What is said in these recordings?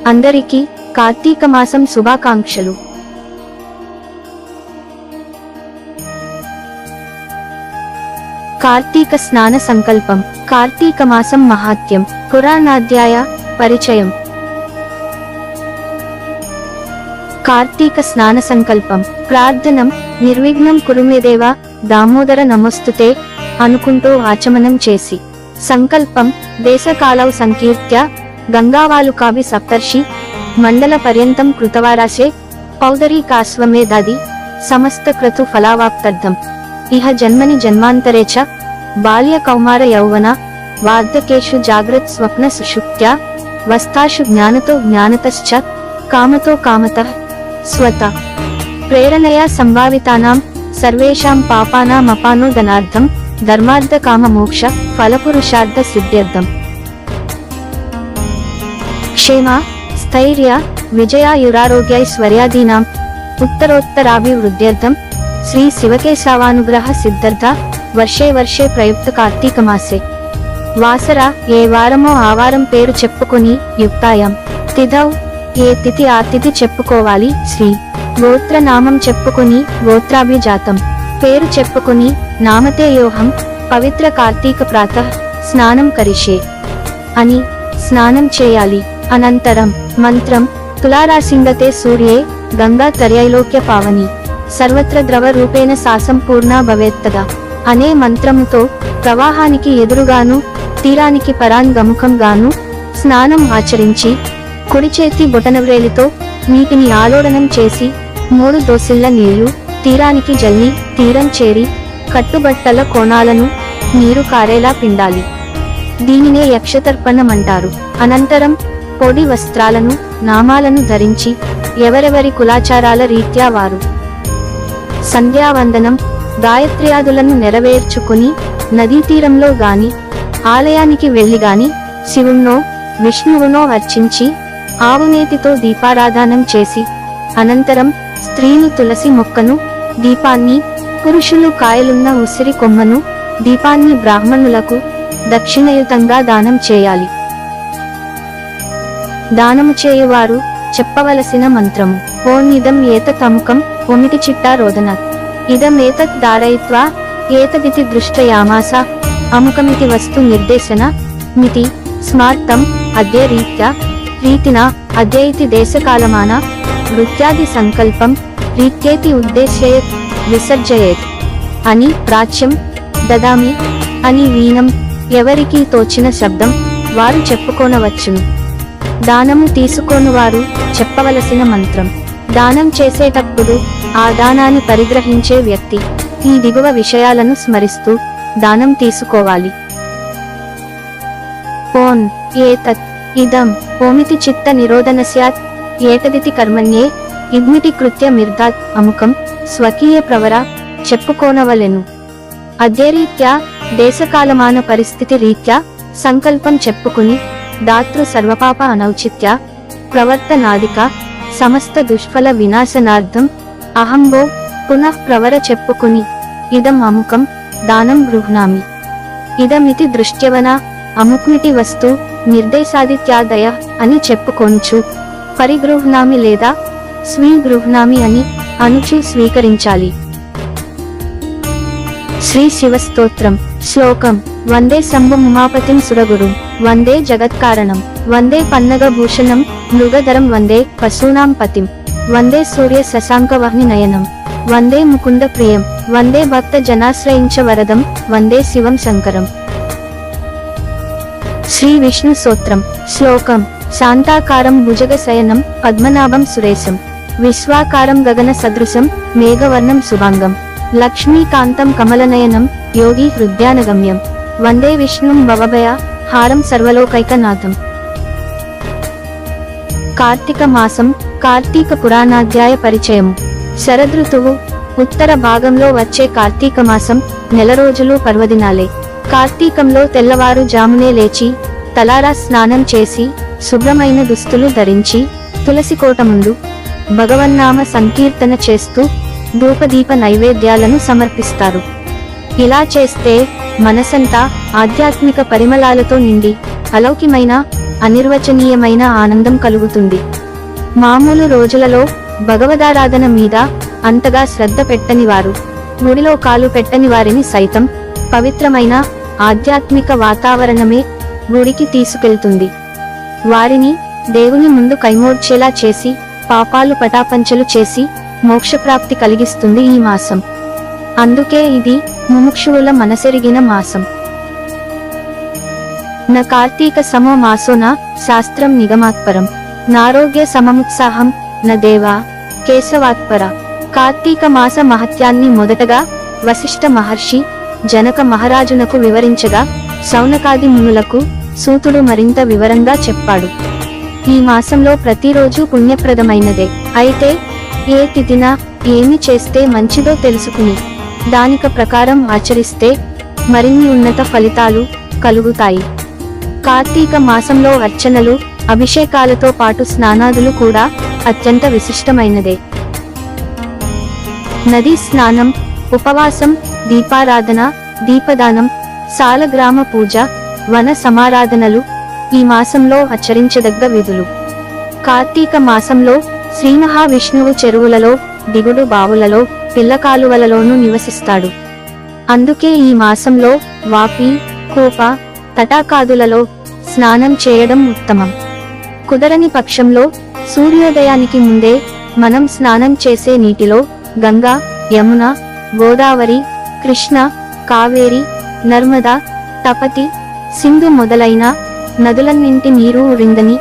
అందరికీ కార్తీక మాసం శుభాకాంక్షలు. కార్తీక స్నాన సంకల్పం. కార్తీక మాసం మహాత్యం. పురాణాధ్యాయ పరిచయం. కార్తీక స్నాన సంకల్పం. ప్రార్థనం. నిర్విఘ్నం కురుమేదేవ దామోదర నమస్తుతే అనుకుంటూ ఆచమనం చేసి. సంకల్పం. దేశకాలౌ సంకీర్త్య గంగావాలుకాభి సప్తర్షి మండల పర్యంతం కృతవారాసే పౌదరీకాశ్వమేధాది సమస్త క్రతు ఫలావాప్తర్థం ఇహ జన్మని జన్మాంతరే చ బాల్య కౌమార యౌవన వార్ధకేషు జాగ్రత్ స్వప్న సుషుప్త్యా వస్తాషు జ్ఞానతో జ్ఞానతశ్చ కామతో కామతః స్వత ప్రేరణయా సంభావితానాం సర్వేషాం పాపానామపానోదనార్థం ధర్మార్థ కామ మోక్ష ఫలపురుషార్థ సిద్ధ్యర్థం క్షేమ స్థైర్య విజయాయురారోగ్యైశ్వర్యాదీనాం ఉత్తరోత్తరాభివృద్ధ్యర్థం శ్రీ శివకేశవానుగ్రహ సిద్ధార్థ వర్షే వర్షే ప్రయుక్త కార్తీక మాసే. వాసర ఏ వారమో ఆ వారం పేరు చెప్పుకొని యుక్తాయం. తిథౌ ఏ తిథి ఆ తిథి చెప్పుకోవాలి. శ్రీ గోత్ర నామం చెప్పుకొని గోత్రాభిజాతం పేరు చెప్పుకొని నామతేయోహం పవిత్ర కార్తీక ప్రాతః స్నానం కరిషే అని స్నానం చేయాలి. అనంతరం మంత్రం తులారాసింగతే సూర్యే గంగా తర్యైలోక్య పావని సర్వత్ర ద్రవ రూపేణ సా సంపూర్ణ భవేత్తదా అనే మంత్రముతో ప్రవాహానికి ఎదురుగాను తీరానికి పరాంగముఖంగాను స్నానం ఆచరించి కుడి చేతి బొటనవ్రేలితో నీటిని ఆలోడనం చేసి 3 దోసిళ్ల నీళ్లు తీరానికి జల్లి తీరం చేరి కట్టుబట్టల కోణాలను నీరు కారేలా పిండాలి. దీనినే యక్షతర్పణమంటారు. అనంతరం పొడి వస్త్రాలను నామాలను ధరించి ఎవరెవరి కులాచారాల రీత్యా వారు సంధ్యావందనం గాయత్ర్యాదులను నెరవేర్చుకుని నదీ తీరంలో గాని ఆలయానికి వెళ్లి గాని శివుణ్ణో విష్ణువునో అర్చించి ఆవునేతితో దీపారాధనం చేసి అనంతరం స్త్రీలు తులసి మొక్కను దీపాన్ని పురుషులు కాయలున్న ఉసిరి కొమ్మను దీపాన్ని బ్రాహ్మణులకు దక్షిణయుతంగా దానం చేయాలి. దానము చేయువారు చెప్పవలసిన మంత్రము. ఓనిదం ఏతతముకం ఒమిటి చిట్టా రోదనాత్ ఇదమేతత్ ధారయిత్వా ఏతదితి దృష్టయామాస అముకమితి వస్తు నిర్దేశన మితి స్మార్తం అద్య రీత్యా రీతినా అద్య ఇతి దేశకాలమాన వృత్యాది సంకల్పం రీత్యేతి ఉద్దేశ్యయత్ విసర్జయేత్ అని ప్రాచ్యం దదామి అని వీణం ఎవరికి తోచిన శబ్దం వారు చెప్పుకోనవచ్చును. దానము తీసుకోనువారు చెప్పవలసిన మంత్రం. దానం చేసేటప్పుడు ఆ దానాన్ని పరిగ్రహించే వ్యక్తి ఈ దిగువ విషయాలను స్మరిస్తూ దానం తీసుకోవాలి. ఓన్ ఏతత్ ఇదం ఓమితి చిత్త నిరోధన స్యాత్ ఏతదితి కర్మణ్యే ఇద్మితి కృత్య మిర్దాత్ అముకం స్వకీయ ప్రవర చెప్పుకోనవలెను. అద్యరీత్యా దేశకాలమాన పరిస్థితి రీత్యా సంకల్పం చెప్పుకుని దాతృ సర్వపాప అనౌచిత్య ప్రవర్తనాదిక సమస్త దుష్ఫల వినాశనార్థం అహంభో పునః ప్రవర చెప్పుకుని ఇదం అముకం దానం గృహ్ణామి ఇదమితి దృష్ట్యవన అముక్మిటి వస్తు నిర్దేశాదిత్యాదయ అని చెప్పుకొనుచు పరిగృహ్ణామి లేదా స్వీగృహ్ణామి అని అనుచు స్వీకరించాలి. శ్రీ శివస్తోత్రం. శ్లోకం. వందే శంభుముమాపతిం సురగురుం వందే జగత్కారణం వందే పన్నగభూషణం మృగధరం వందే పశూనాం పతిం వందే సూర్య శశాంకవహ్ని నయనం వందే ముకుంద ప్రియం వందే భక్త జనాశ్రయించ వరదం వందే శివం శంకరం. శ్రీ విష్ణు స్తోత్రం. శ్లోకం. శాంతాకారం భుజగశయనం పద్మనాభం సురేశం విశ్వాకారం గగన సదృశం మేఘవర్ణం శుభాంగం లక్ష్మీకాంతం కమలనయనం యోగి హృద్యానగమ్యం వందే విష్ణుం భవభయ హారం సర్వలోకైకనాథం. కార్తీక మాసం. కార్తీక పురాణాధ్యాయ పరిచయము. శరదృతువు ఉత్తర భాగంలో వచ్చే కార్తీక మాసం నెల రోజులు పర్వదినాలే. కార్తీకంలో తెల్లవారు జామునే లేచి తలారా స్నానం చేసి శుభ్రమైన దుస్తులు ధరించి తులసి కోట ముందు భగవన్నామ సంకీర్తన చేస్తూ ధూపదీప నైవేద్యాలను సమర్పిస్తారు. ఇలా చేస్తే మనసంతా ఆధ్యాత్మిక పరిమళాలతో నిండి అలౌకికమైన అనిర్వచనీయమైన ఆనందం కలుగుతుంది. మామూలు రోజులలో భగవదారాధన మీద అంతగా శ్రద్ధ పెట్టని వారు, గుడిలో కాలు పెట్టని వారిని సైతం పవిత్రమైన ఆధ్యాత్మిక వాతావరణమే గుడికి తీసుకెళ్తుంది. వారిని దేవుని ముందు కైమోడ్చేలా చేసి, పాపాలు పటాపంచలు చేసి మోక్షప్రాప్తి కలిగిస్తుంది ఈ మాసం. అందుకే ఇది ముముక్షువుల మనసెరిగిన మాసం. న కార్తీక సమో మాసోన శాస్త్రం నిగమాత్పరం, నారోగ్య సమముత్సాహం న దేవా కేశవాత్పర. కార్తీక మాస మహత్యాన్ని మొదటగా వశిష్ఠ మహర్షి జనక మహారాజునకు వివరించగా, శౌనకాది మునులకు సూతుడు మరింత వివరంగా చెప్పాడు. ఈ మాసంలో ప్రతిరోజు పుణ్యప్రదమైనదే. అయితే ఏ తిథిన ఏమి చేస్తే మంచిదో తెలుసుకుని దానిక ప్రకారం ఆచరిస్తే మరిన్ని ఉన్నత ఫలితాలు కలుగుతాయి. కార్తీక మాసంలో అర్చనలు, అభిషేకాలతో పాటు స్నానాదులు కూడా అత్యంత విశిష్టమైనదే. నదీ స్నానం, ఉపవాసం, దీపారాధన, దీపదానం, సాలగ్రామ పూజ, వన సమారాధనలు ఈ మాసంలో ఆచరించదగ్గ విధులు. కార్తీక మాసంలో శ్రీ మహావిష్ణువు చెరువులలో, దిగుడు బావులలో, పిల్లకాలువలలోనూ నివసిస్తాడు. అందుకే ఈ మాసంలో వాపి, కూప, తటాకాదులలో స్నానం చేయడం ఉత్తమం. కుదరని పక్షంలో సూర్యోదయానికి ముందే మనం స్నానం చేసే నీటిలో గంగా, యమున, గోదావరి, కృష్ణ, కావేరి, నర్మదా, తపతి, సింధు మొదలైన నదులన్నింటి నీరు ఉరిందని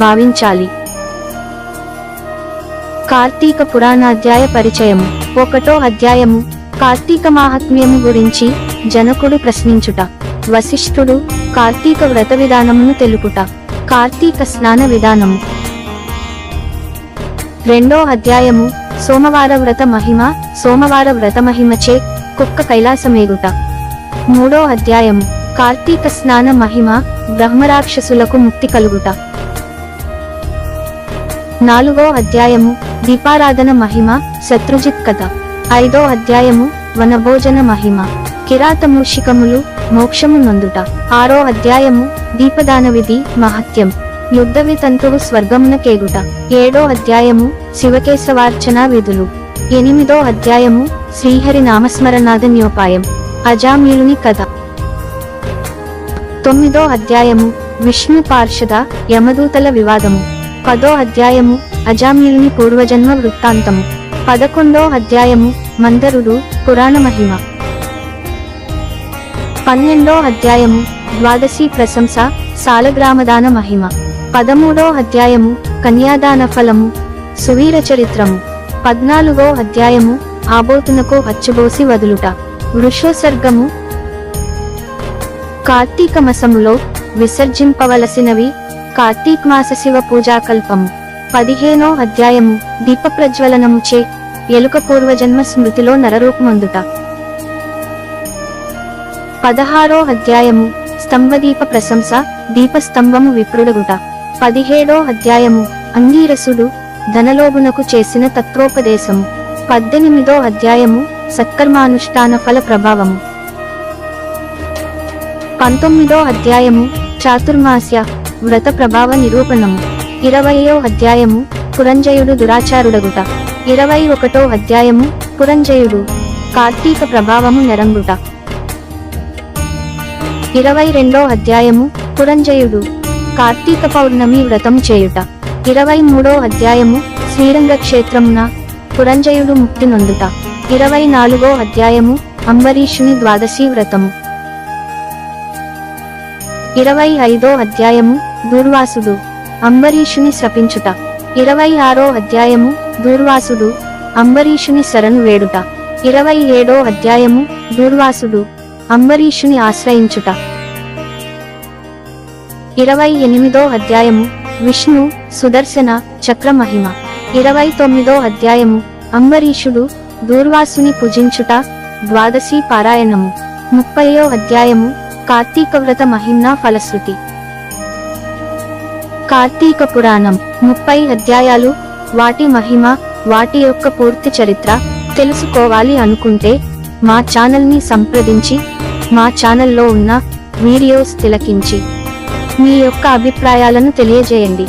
భావించాలి. కార్తీక పురాణాధ్యాయ పరిచయము. 1వ అధ్యాయము కార్తీక మాహాత్మ్యము గురించి జనకుడు ప్రశ్నించుట. వశిష్ఠుడు కార్తీక వ్రత విధానమును తెలుపుట. కార్తీక స్నాన విధానము. 2వ అధ్యాయము సోమవార వ్రత మహిమ. సోమవార వ్రత మహిమచే కుక్క కైలాసమేగుట. 3వ అధ్యాయము కార్తీక స్నాన మహిమ. బ్రహ్మరాక్షసులకు ముక్తి కలుగుట. 4వ అధ్యాయము దీపారాధన మహిమ. శత్రుజిత్ కథ. 5వ అధ్యాయము వనభోజన మహిమ. కిరాతమూషికములు మోక్షము నొందుట. 6వ అధ్యాయము దీపదాన విధి మహత్యం. యుద్ధవి తంతువు స్వర్గమున కేగుట. 7వ అధ్యాయము శివకేశవార్చన విధులు. 8వ అధ్యాయము శ్రీహరి నామస్మరణాదన్యోపాయం. అజామిలుని కథ. 9వ అధ్యాయము విష్ణు పార్షద యమదూతల వివాదము. 10వ అధ్యాయము అజామిలుని పూర్వజన్మ వృత్తాంతము. 11వ అధ్యాయము మందరుడు పురాణ మహిమ. 12వ అధ్యాయము ద్వాదశి ప్రశంస సాలగ్రామదాన మహిమ. 13వ అధ్యాయము కన్యాదాన ఫలము సువీర చరిత్రము. 14వ అధ్యాయము ఆబోతునకు అచ్చుబోసి వదులుట. వృషోసర్గము. కార్తీక మాసములో విసర్జింపవలసినవి. కార్తీక మాస శివ పూజాకల్పము. 15వ అధ్యాయము దీప ప్రజ్వలనముచే ఎలుక పూర్వజన్మ స్మృతిలో నరరూపమందుట. 16వ అధ్యాయము స్తంభదీప ప్రశంస దీపస్తంభము విప్రుడగుట. 17వ అధ్యాయము అంగీరసుడు ధనలోభునకు చేసిన తత్వోపదేశము. 18వ అధ్యాయము సత్కర్మానుష్ఠాన ఫల ప్రభావము. 19వ అధ్యాయము చాతుర్మాస్య వ్రత ప్రభావ నిరూపణము. 20వ అధ్యాయము పురంజయుడు దురాచారుడగుట. 21వ అధ్యాయము పురంజయుడు కార్తీక ప్రభావము నెరంగుట. 22వ అధ్యాయము పురంజయుడు కార్తీక పౌర్ణమి వ్రతం చేయుట. 23వ అధ్యాయము శ్రీరంగ క్షేత్రమున పురంజయుడు ముక్తి నొందుట. 24వ అధ్యాయము అంబరీషుని ద్వాదశి వ్రతము. 25వ అధ్యాయము దూర్వాసుడు అంబరీషుని శపించుట. 26వ అధ్యాయము దూర్వాసుడు అంబరీషుని శరణు వేడుట. 27వ అధ్యాయము దూర్వాసుడు అంబరీషుని ఆశ్రయించుట. 28వ అధ్యాయము విష్ణు సుదర్శన చక్ర మహిమ. 29వ అధ్యాయము అంబరీషుడు దూర్వాసుని పూజించుట ద్వాదశి పారాయణము. 30వ అధ్యాయము కార్తీక వ్రత మహిమ్నా ఫలశ్రుతి. కార్తీక పురాణం 30 అధ్యాయాలు. వాటి మహిమ, వాటి యొక్క పూర్తి చరిత్ర తెలుసుకోవాలి అనుకుంటే మా ఛానల్ని సంప్రదించి మా ఛానల్లో ఉన్న వీడియోస్ తిలకించి మీ యొక్క అభిప్రాయాలను తెలియజేయండి.